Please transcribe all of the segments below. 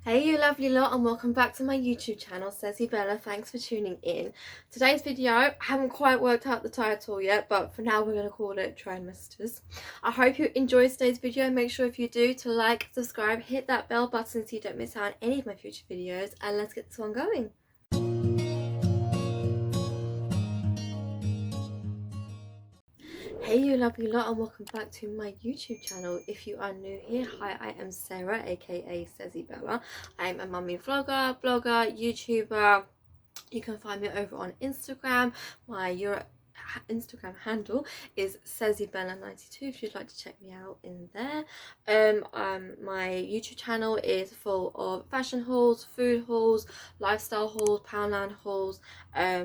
Hey you lovely lot, and welcome back to my YouTube channel, Cezzy Bella. Thanks for tuning in. Today's video, I haven't quite worked out the title yet, but for now we're going to call it Trimesters. I hope you enjoyed today's video. Make sure if you do to like, subscribe, hit that bell button so you don't miss out on any of my future videos, and let's get this one going. Hey you lovely lot, and welcome back to my YouTube channel. If you are new here, hi, I am Sarah, aka Cezzy Bella. I'm a mummy vlogger, blogger, YouTuber. You can find me over on Instagram. My Instagram handle is CezzyBella92 if you'd like to check me out in there. My YouTube channel is full of fashion hauls, food hauls, lifestyle hauls, Poundland hauls,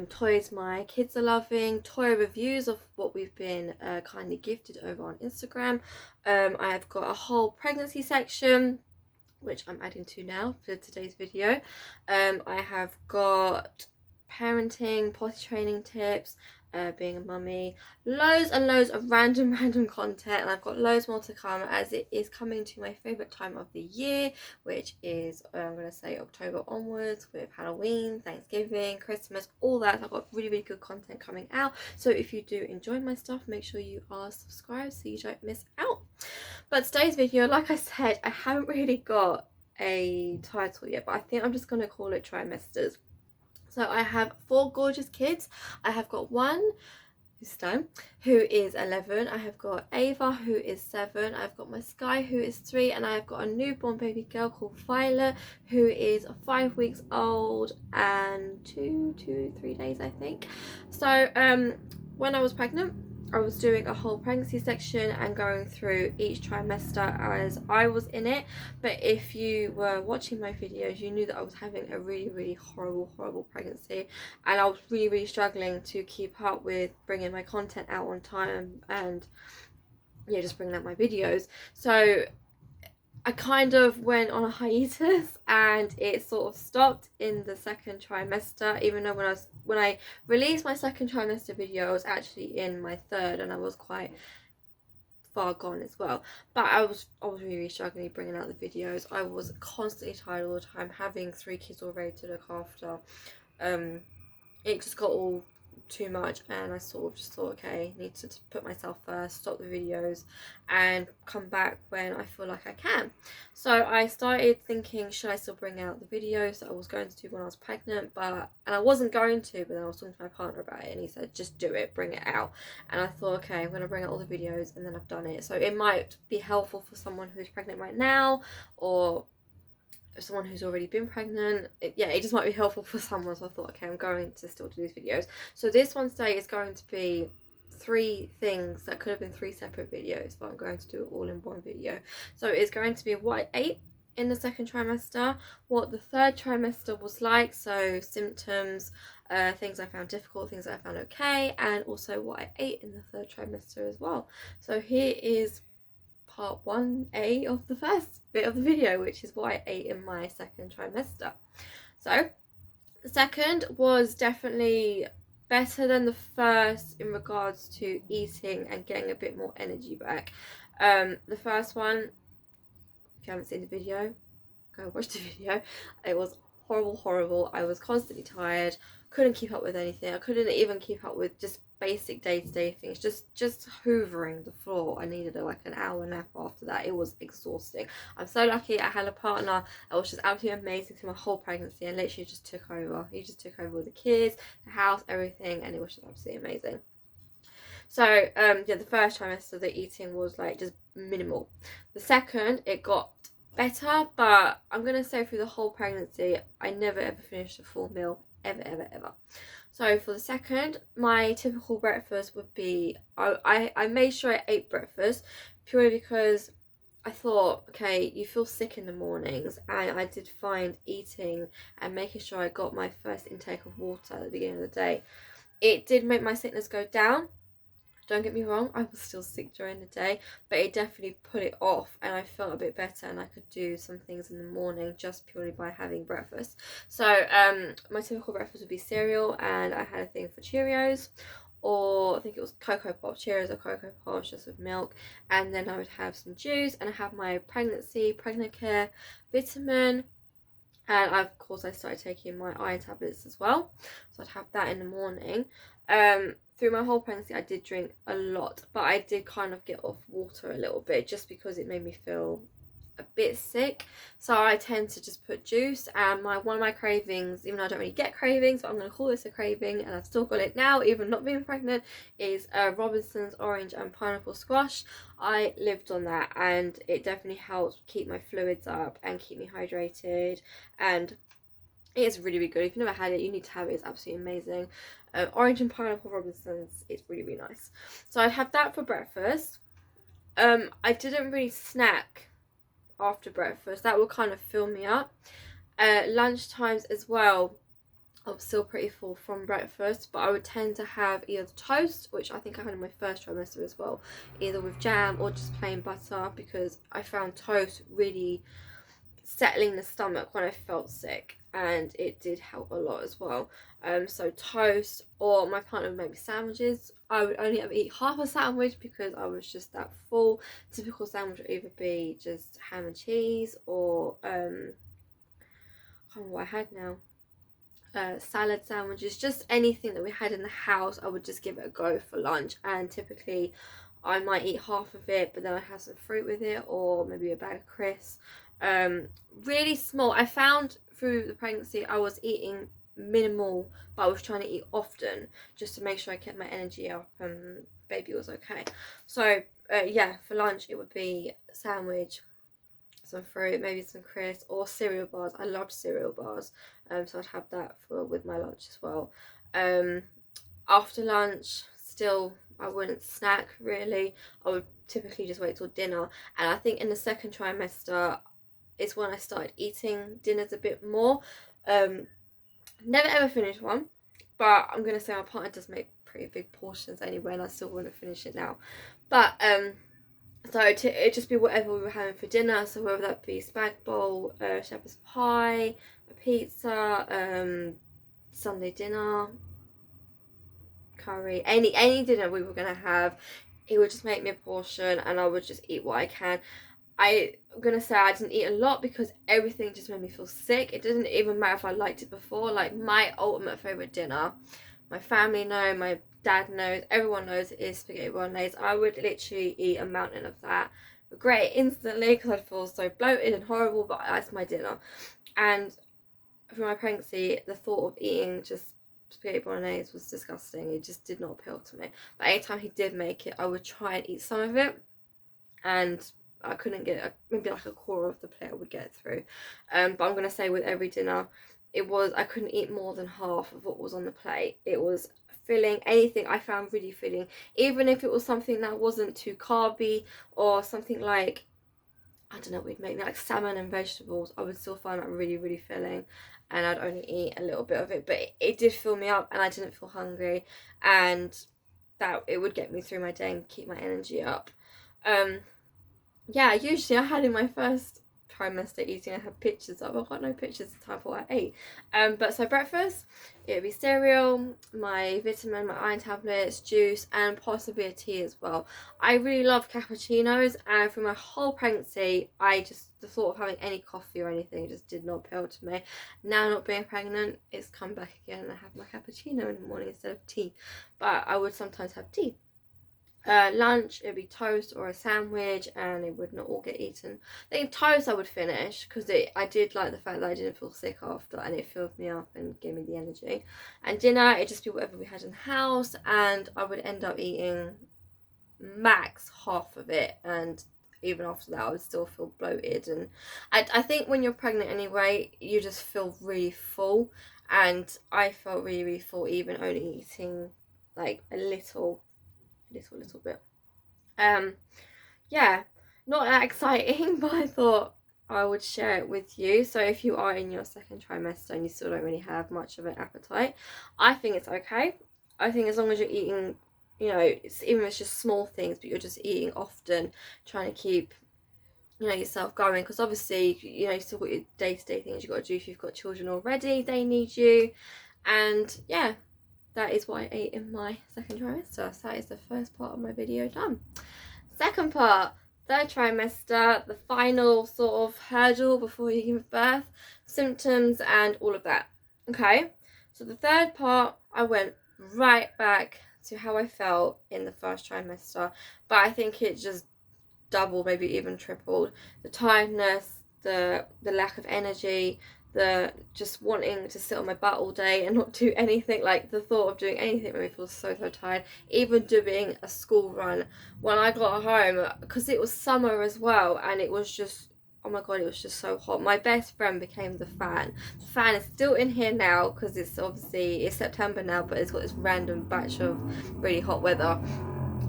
toys my kids are loving, toy reviews of what we've been kindly gifted over on Instagram. I've got a whole pregnancy section which I'm adding to now for today's video. I have got parenting, potty training tips, being a mummy, loads and loads of random content, and I've got loads more to come as it is coming to my favourite time of the year, which is I'm going to say October onwards, with Halloween, Thanksgiving, Christmas, all that. I've got really good content coming out, so if you do enjoy my stuff, make sure you are subscribed so you don't miss out. But today's video, like I said, I haven't really got a title yet, but I think I'm just going to call it Trimesters. So I have 4 gorgeous kids. I have got one who's Stone, who is 11. I have got Ava, who is 7. I've got my Sky, who is 3, and I've got a newborn baby girl called Violet, who is 5 weeks old and 3 days, I think. So when I was pregnant, I was doing a whole pregnancy section and going through each trimester as I was in it. But if you were watching my videos, you knew that I was having a really horrible pregnancy, and I was really struggling to keep up with bringing my content out on time and just bringing out my videos. So I kind of went on a hiatus and it sort of stopped in the second trimester, even though when I released my second trimester video, I was actually in my third and I was quite far gone as well. But I was really struggling bringing out the videos. I was constantly tired all the time, having 3 kids already to look after. It just got all too much, and I sort of just thought, okay, I need to put myself first, stop the videos and come back when I feel like I can. So I started thinking, should I still bring out the videos that I was going to do when I was pregnant, and I wasn't going to, but then I was talking to my partner about it and he said, just do it, bring it out. And I thought, okay, I'm going to bring out all the videos, and then I've done it. So it might be helpful for someone who's pregnant right now, or someone who's already been pregnant. It just might be helpful for someone. So I thought, okay, I'm going to still do these videos. So this one today is going to be 3 things that could have been 3 separate videos, but I'm going to do it all in one video. So it's going to be what I ate in the second trimester, what the third trimester was like, so symptoms, things I found difficult, things I found okay, and also what I ate in the third trimester as well. So here is part 1A of the first bit of the video, which is what I ate in my second trimester. So the second was definitely better than the first in regards to eating and getting a bit more energy back. The first one, if you haven't seen the video, go watch the video. It was horrible. I was constantly tired, couldn't keep up with anything. I couldn't even keep up with just basic day-to-day things, just hoovering the floor. I needed like an hour nap after that. It was exhausting. I'm so lucky I had a partner that was just absolutely amazing through my whole pregnancy and literally just took over. He just took over with the kids, the house, everything, and it was just absolutely amazing. So the first trimester, the eating was like just minimal. The second, it got better, but I'm gonna say through the whole pregnancy I never ever finished a full meal, ever. So for the second, my typical breakfast would be, I made sure I ate breakfast purely because I thought, okay, you feel sick in the mornings, and I did find eating and making sure I got my first intake of water at the beginning of the day, it did make my sickness go down. Don't get me wrong, I was still sick during the day, but it definitely put it off and I felt a bit better and I could do some things in the morning just purely by having breakfast. So my typical breakfast would be cereal, and I had a thing for Cheerios, or I think it was Cocoa Pops, Cheerios or Cocoa Pops just with milk, and then I would have some juice, and I have my pregnant care vitamin, And of course I started taking my iron tablets as well, so I'd have that in the morning. Through my whole pregnancy I did drink a lot, but I did kind of get off water a little bit just because it made me feel a bit sick. So I tend to just put juice, and one of my cravings, even though I don't really get cravings, but I'm going to call this a craving and I've still got it now even not being pregnant, is Robinson's orange and pineapple squash. I lived on that, and it definitely helps keep my fluids up and keep me hydrated, and it is really, really good. If you've never had it, you need to have it. It's absolutely amazing. Orange and pineapple Robinson's, it's really, really nice. So I'd have that for breakfast. I didn't really snack after breakfast. That would kind of fill me up. Lunch times as well, I was still pretty full from breakfast, but I would tend to have either toast, which I think I had in my first trimester as well, either with jam or just plain butter, because I found toast really settling the stomach when I felt sick, and it did help a lot as well. So toast, or my partner would make me sandwiches. I would only ever eat half a sandwich because I was just that full. Typical sandwich would either be just ham and cheese, or I can't remember what I had now. Salad sandwiches, just anything that we had in the house. I would just give it a go for lunch, and typically I might eat half of it, but then I have some fruit with it, or maybe a bag of crisps. Really small. I found through the pregnancy I was eating minimal, but I was trying to eat often just to make sure I kept my energy up and baby was okay. So yeah, for lunch it would be a sandwich, some fruit, maybe some crisps, or cereal bars. I loved cereal bars, so I'd have that with my lunch as well. After lunch, still I wouldn't snack really. I would typically just wait till dinner, and I think in the second trimester is when I started eating dinners a bit more. Never ever finished one, but I'm gonna say my partner does make pretty big portions anyway, and I still wouldn't finish it now. But so it'd just be whatever we were having for dinner. So whether that be spag bowl, shepherd's pie, a pizza, Sunday dinner, curry, any dinner we were gonna have, he would just make me a portion, and I would just eat what I can. I'm gonna say I didn't eat a lot because everything just made me feel sick. It didn't even matter if I liked it before. Like, my ultimate favourite dinner, my family know, my dad knows, everyone knows, it is spaghetti bolognese. I would literally eat a mountain of that, regret it instantly because I'd feel so bloated and horrible, but that's my dinner. And for my pregnancy, the thought of eating just spaghetti bolognese was disgusting. It just did not appeal to me. But anytime he did make it, I would try and eat some of it, and I couldn't get maybe like a quarter of the plate I would get through. But I'm gonna say with every dinner, I couldn't eat more than half of what was on the plate. It was filling. Anything I found really filling, even if it was something that wasn't too carby, or something like, I don't know, we'd make like salmon and vegetables, I would still find that really, really filling, and I'd only eat a little bit of it, but it did fill me up, and I didn't feel hungry, and that it would get me through my day and keep my energy up. Yeah, usually I had in my first trimester eating, I had pictures of, I've got no pictures of the time what I ate. But so breakfast, it would be cereal, my vitamin, my iron tablets, juice, and possibly a tea as well. I really love cappuccinos, and for my whole pregnancy, the thought of having any coffee or anything just did not appeal to me. Now, not being pregnant, it's come back again, and I have my cappuccino in the morning instead of tea. But I would sometimes have tea. Lunch, it'd be toast or a sandwich, and it would not all get eaten. I think toast I would finish because I did like the fact that I didn't feel sick after, and it filled me up and gave me the energy. And dinner, it'd just be whatever we had in the house, and I would end up eating max half of it, and even after that I would still feel bloated. And I think when you're pregnant anyway, you just feel really full, and I felt really, really full even only eating like a little bit. Yeah, not that exciting, but I thought I would share it with you. So if you are in your second trimester and you still don't really have much of an appetite, I think it's okay. I think as long as you're eating, you know, even if it's just small things, but you're just eating often, trying to keep, you know, yourself going, because obviously, you know, you still got your day-to-day things you've got to do. If you've got children already, they need you. And yeah, that is what I ate in my second trimester. So that is the first part of my video done. Second part, third trimester, the final sort of hurdle before you give birth, symptoms and all of that. Okay, so the third part, I went right back to how I felt in the first trimester, but I think it just doubled, maybe even tripled. The tiredness, the lack of energy, the just wanting to sit on my butt all day and not do anything. Like the thought of doing anything made me feel so tired. Even doing a school run when I got home, because it was summer as well, and it was just, oh my god, it was just so hot. My best friend became the fan. The fan is still in here now because it's obviously it's September now, but it's got this random batch of really hot weather.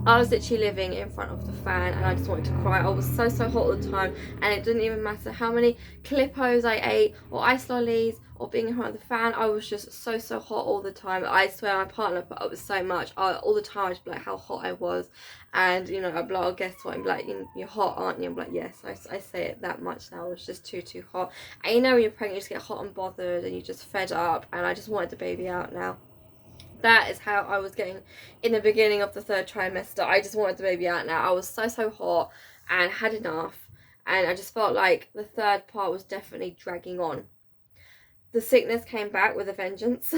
I was literally living in front of the fan and I just wanted to cry. I was so hot all the time, and it didn't even matter how many Clippos I ate or ice lollies or being in front of the fan. I was just so hot all the time. I swear my partner put up with so much. All the time I'd be like how hot I was, and you know, I'd be like, oh, guess what? I'm like, you're hot, aren't you? I'm like, yes. I say it that much now. It was just too hot. And you know, when you're pregnant, you just get hot and bothered and you just fed up, and I just wanted the baby out now. That is how I was getting in the beginning of the third trimester. I just wanted the baby out now. I was so hot and had enough, and I just felt like the third part was definitely dragging on. The sickness came back with a vengeance.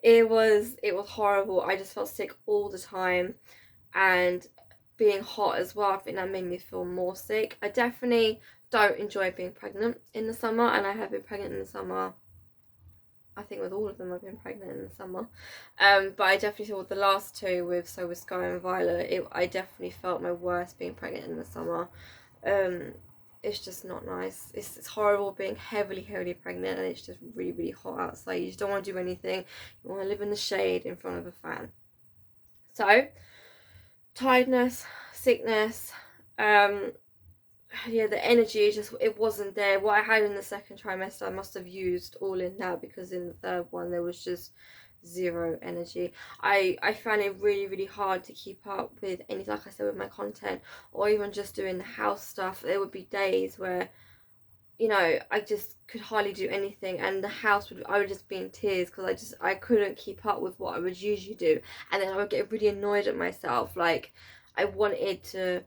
It was horrible. I just felt sick all the time, and being hot as well, I think that made me feel more sick. I definitely don't enjoy being pregnant in the summer, and I have been pregnant in the summer. I think with all of them I've been pregnant in the summer, but I definitely feel with the last two, with Sky and Violet, I definitely felt my worst being pregnant in the summer. It's just not nice. It's horrible being heavily pregnant, and it's just really hot outside. You just don't want to do anything. You want to live in the shade in front of a fan. So tiredness, sickness, yeah, the energy just, it wasn't there. What I had in the second trimester I must have used all in that, because in the third one there was just zero energy. I found it really hard to keep up with any, like I said, with my content, or even just doing the house stuff. There would be days where, you know, I just could hardly do anything, and the house I would just be in tears because I couldn't keep up with what I would usually do. And then I would get really annoyed at myself. Like I wanted to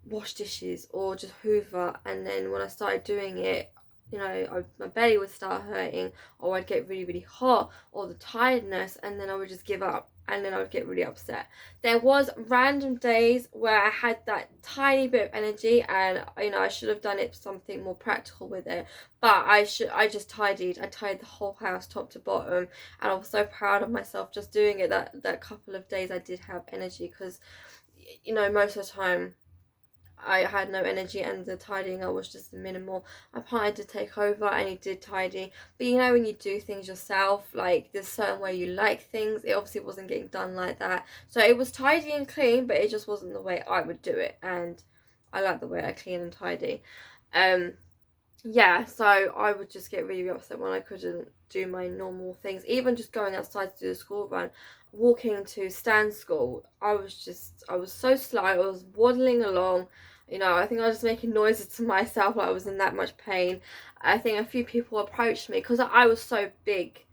wash dishes or just hoover, and then when I started doing it, you know, my belly would start hurting, or I'd get really hot, or the tiredness, and then I would just give up, and then I would get really upset. There was random days where I had that tiny bit of energy, and you know, I should have done it something more practical with it, but I just tidied. I tidied the whole house top to bottom, and I was so proud of myself just doing it. That couple of days I did have energy, because you know, most of the time I had no energy, and the tidying I was just minimal. My partner did take over and he did tidy, but you know, when you do things yourself, like there's certain way you like things, it obviously wasn't getting done like that. So it was tidy and clean, but it just wasn't the way I would do it, and I like the way I clean and tidy. Yeah, so I would just get really upset when I couldn't do my normal things. Even just going outside to do the school run, walking to stand school, I was so slow. I was waddling along. You know, I think I was just making noises to myself like I was in that much pain. I think a few people approached me because I was so big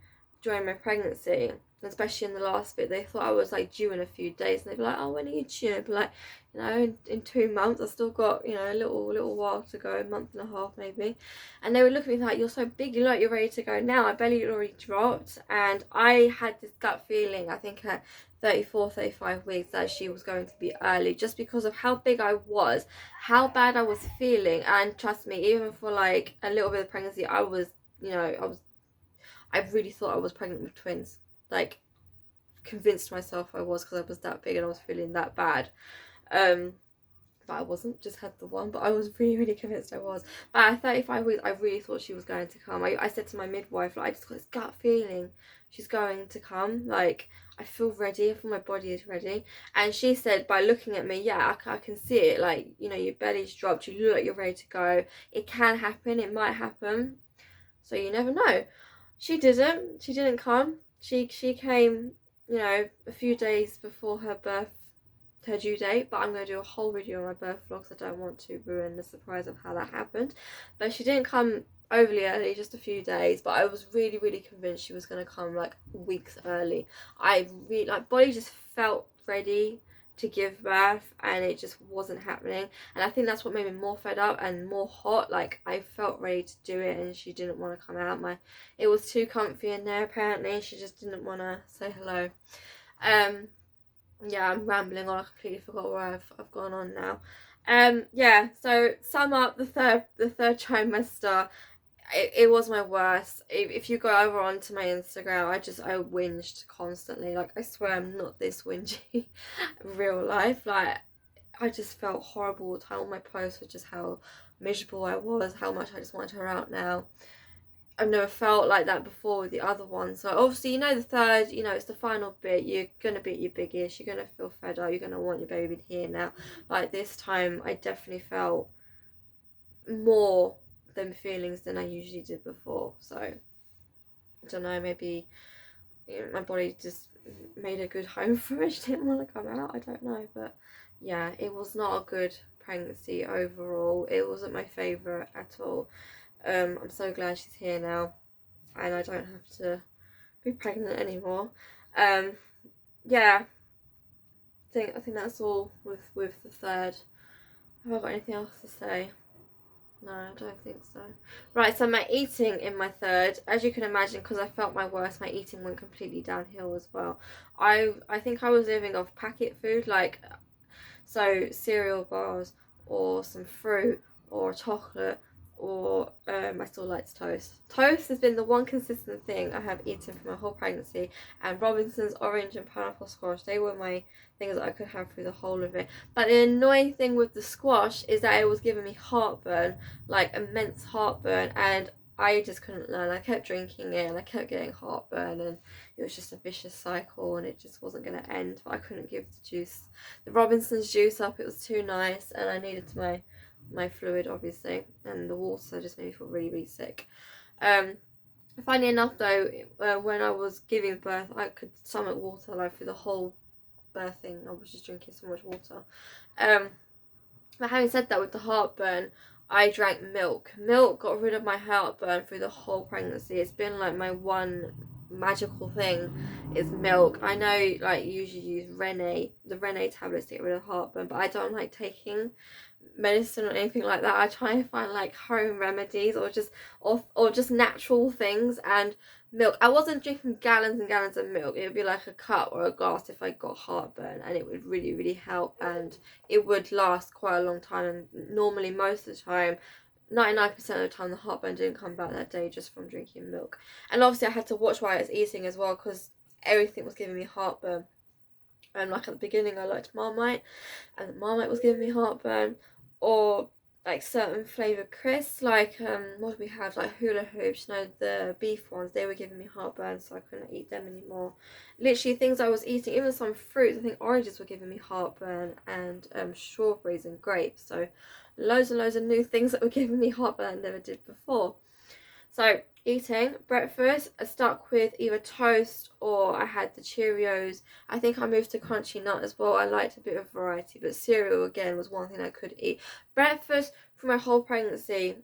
during my pregnancy, especially in the last bit. They thought I was like due in a few days, and they'd be like, "Oh, when are you due?" I'd be like, you know, in 2 months. I still got, you know, a little while to go, a month and a half maybe. And they would look at me like, "You're so big, you look like you're ready to go now." My belly had already dropped, and I had this gut feeling, I think at 34-35 weeks, that she was going to be early, just because of how big I was, how bad I was feeling. And trust me, even for like a little bit of pregnancy, I was, you know, I really thought I was pregnant with twins. Like, convinced myself I was, because I was that big and I was feeling that bad. But I wasn't, just had the one, but I was really convinced I was. But at 35 weeks, I really thought she was going to come. I said to my midwife, like, I just got this gut feeling she's going to come. Like, I feel ready, I feel my body is ready. And she said, by looking at me, yeah, I can see it. Like, you know, your belly's dropped, you look like you're ready to go. It can happen, it might happen. So you never know. She didn't come. She came, you know, a few days before her due date, but I'm going to do a whole video on my birth vlog, because I don't want to ruin the surprise of how that happened. But she didn't come overly early, just a few days, but I was really convinced she was going to come like weeks early. I really, like, body just felt ready to give birth, and it just wasn't happening. And I think that's what made me more fed up and more hot. Like, I felt ready to do it, and she didn't want to come out. It was too comfy in there apparently. She just didn't want to say hello. Yeah, I'm rambling on. I completely forgot where I've gone on now. Yeah, so sum up the third trimester. It was my worst. If you go over onto my Instagram, I whinged constantly. Like, I swear I'm not this whingy real life. Like, I just felt horrible all the time. All my posts were just how miserable I was, how much I just wanted her out now. I've never felt like that before with the other one. So obviously, the third, it's the final bit. You're gonna be at your biggest. You're gonna feel fed up. You're gonna want your baby here now. Like, this time, I definitely felt more them feelings than I usually did before. So I don't know, maybe my body just made a good home for it. She didn't want to come out. I don't know, but yeah, it was not a good pregnancy overall. It wasn't my favourite at all. I'm so glad she's here now, and I don't have to be pregnant anymore. Yeah, I think that's all with the third. Have I got anything else to say? No, I don't think so. Right, so my eating in my third, as you can imagine, because I felt my worst, my eating went completely downhill as well. I think I was living off packet food, like, so cereal bars or some fruit or chocolate, or I still liked toast. Toast has been the one consistent thing I have eaten for my whole pregnancy, and Robinson's orange and pineapple squash, they were my things that I could have through the whole of it. But the annoying thing with the squash is that it was giving me heartburn, like immense heartburn, and I just couldn't learn. I kept drinking it and I kept getting heartburn, and it was just a vicious cycle, and it just wasn't going to end. But I couldn't give the Robinson's juice up. It was too nice, and I needed my fluid, obviously, and the water just made me feel really, really sick. Funny enough though, when I was giving birth, I could stomach water like through the whole birthing. I was just drinking so much water. But having said that, with the heartburn, I drank milk. Milk got rid of my heartburn through the whole pregnancy. It's been like my one magical thing is milk. I know, like, you usually use the Rene tablets to get rid of heartburn, but I don't like taking medicine or anything like that. I try and find like home remedies or just natural things. And milk, I wasn't drinking gallons and gallons of milk. It would be like a cup or a glass if I got heartburn, and it would really, really help, and it would last quite a long time. And normally, most of the time, 99% of the time, the heartburn didn't come back that day just from drinking milk. And obviously I had to watch what I was eating as well, because everything was giving me heartburn. And like at the beginning, I liked Marmite, and the Marmite was giving me heartburn. Or like certain flavoured crisps, like what do we have, like hula hoops, the beef ones, they were giving me heartburn, so I couldn't eat them anymore. Literally things I was eating, even some fruits, I think oranges were giving me heartburn, and strawberries and grapes. So loads and loads of new things that were giving me heartburn I never did before. So eating breakfast, I stuck with either toast or I had the Cheerios. I think I moved to crunchy nut as well. I liked a bit of variety, but cereal again was one thing I could eat. Breakfast for my whole pregnancy,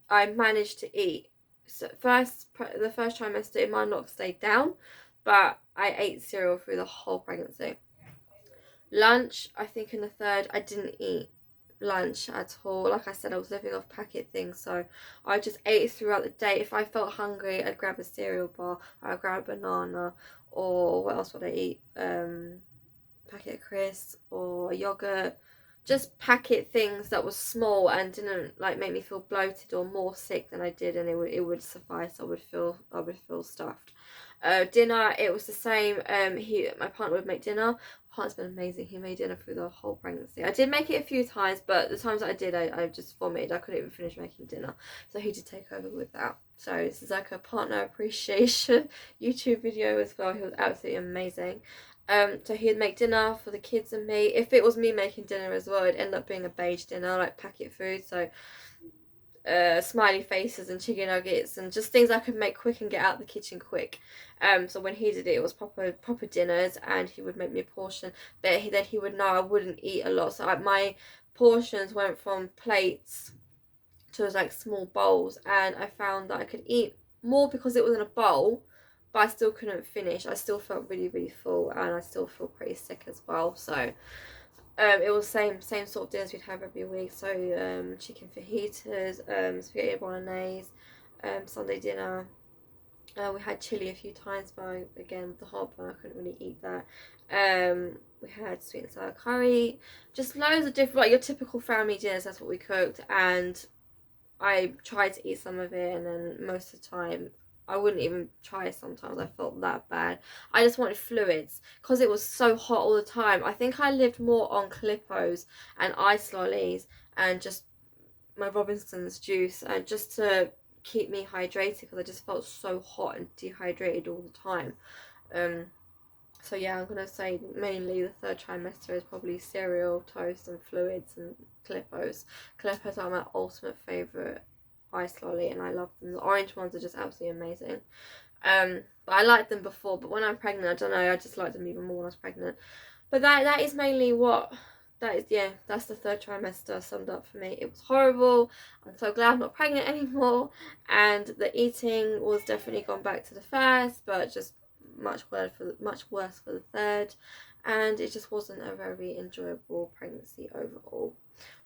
I managed to eat. So the first trimester, it might not have stayed down, but I ate cereal through the whole pregnancy. Lunch, I think in the third, I didn't eat lunch at all. Like I said, I was living off packet things, so I just ate throughout the day. If I felt hungry, I'd grab a cereal bar, I'd grab a banana, or what else would I eat? Packet of crisps or yogurt. Just packet things that was small and didn't like make me feel bloated or more sick than I did, and it would suffice. I would feel stuffed. Dinner, it was the same. My partner would make dinner. My partner's been amazing. He made dinner through the whole pregnancy. I did make it a few times, but the times that I did, I just vomited. I couldn't even finish making dinner, so he did take over with that. So this is like a partner appreciation YouTube video as well. He was absolutely amazing. So he'd make dinner for the kids and me. If it was me making dinner as well, it'd end up being a beige dinner, like packet food. So smiley faces and chicken nuggets and just things I could make quick and get out of the kitchen quick. So when he did it, it was proper dinners, and he would make me a portion, but then he would know I wouldn't eat a lot. So my portions went from plates to like small bowls, and I found that I could eat more because it was in a bowl, but I still couldn't finish. I still felt really, really full, and I still feel pretty sick as well. So It was same sort of dinners we'd have every week. So chicken fajitas, spaghetti bolognese, Sunday dinner. We had chili a few times, but again with the heartburn I couldn't really eat that. We had sweet and sour curry, just loads of different, like your typical family dinners. That's what we cooked, and I tried to eat some of it, and then most of the time I wouldn't even try. Sometimes I felt that bad. I just wanted fluids because it was so hot all the time. I think I lived more on Clippos and ice lollies and just my Robinson's juice, and just to keep me hydrated because I just felt so hot and dehydrated all the time. So yeah, I'm gonna say mainly the third trimester is probably cereal, toast, and fluids and Clippos. Clippos are my ultimate favourite ice lolly, and I love them. The orange ones are just absolutely amazing. But I liked them before, but when I'm pregnant, I don't know, I just liked them even more when I was pregnant. But that is mainly what that is. Yeah, that's the third trimester summed up for me. It was horrible. I'm so glad I'm not pregnant anymore, and the eating was definitely gone back to the first, but just much worse for the third, and it just wasn't a very enjoyable pregnancy overall.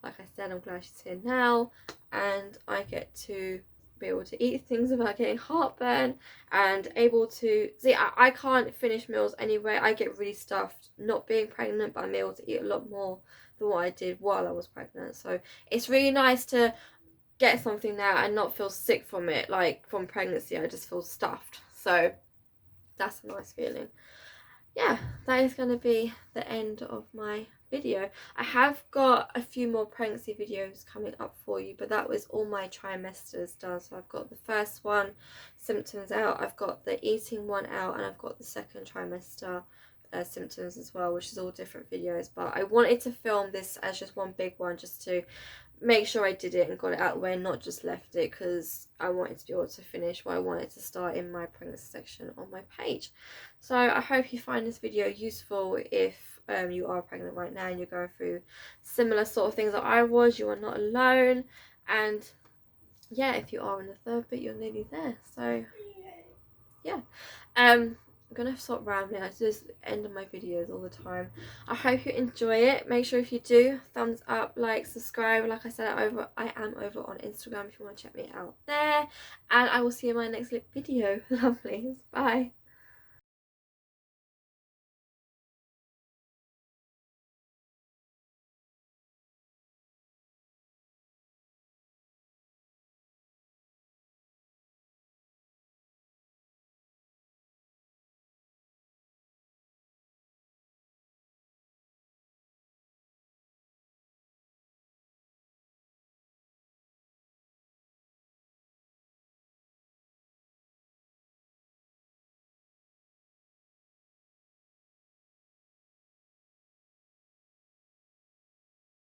Like I said, I'm glad she's here now, and I get to be able to eat things without getting heartburn, and able to see I can't finish meals anyway. I get really stuffed not being pregnant, but I'm able to eat a lot more than what I did while I was pregnant. So it's really nice to get something now and not feel sick from it. Like from pregnancy I just feel stuffed, so that's a nice feeling. Yeah, that is going to be the end of my video. I have got a few more pregnancy videos coming up for you, but that was all my trimesters done. So I've got the first one, symptoms out, I've got the eating one out, and I've got the second trimester symptoms as well, which is all different videos. But I wanted to film this as just one big one, just to make sure I did it and got it out of the way, not just left it, because I wanted to be able to finish what I wanted to start in my pregnancy section on my page. So I hope you find this video useful if you are pregnant right now and you're going through similar sort of things that I was. You are not alone, and yeah, if you are in the third bit, you're nearly there. So yeah, I'm gonna stop rambling. I just end of my videos all the time. I hope you enjoy it. Make sure if you do, thumbs up, like, subscribe. Like I said, I am over on Instagram if you want to check me out there, and I will see you in my next video. Lovely. Bye.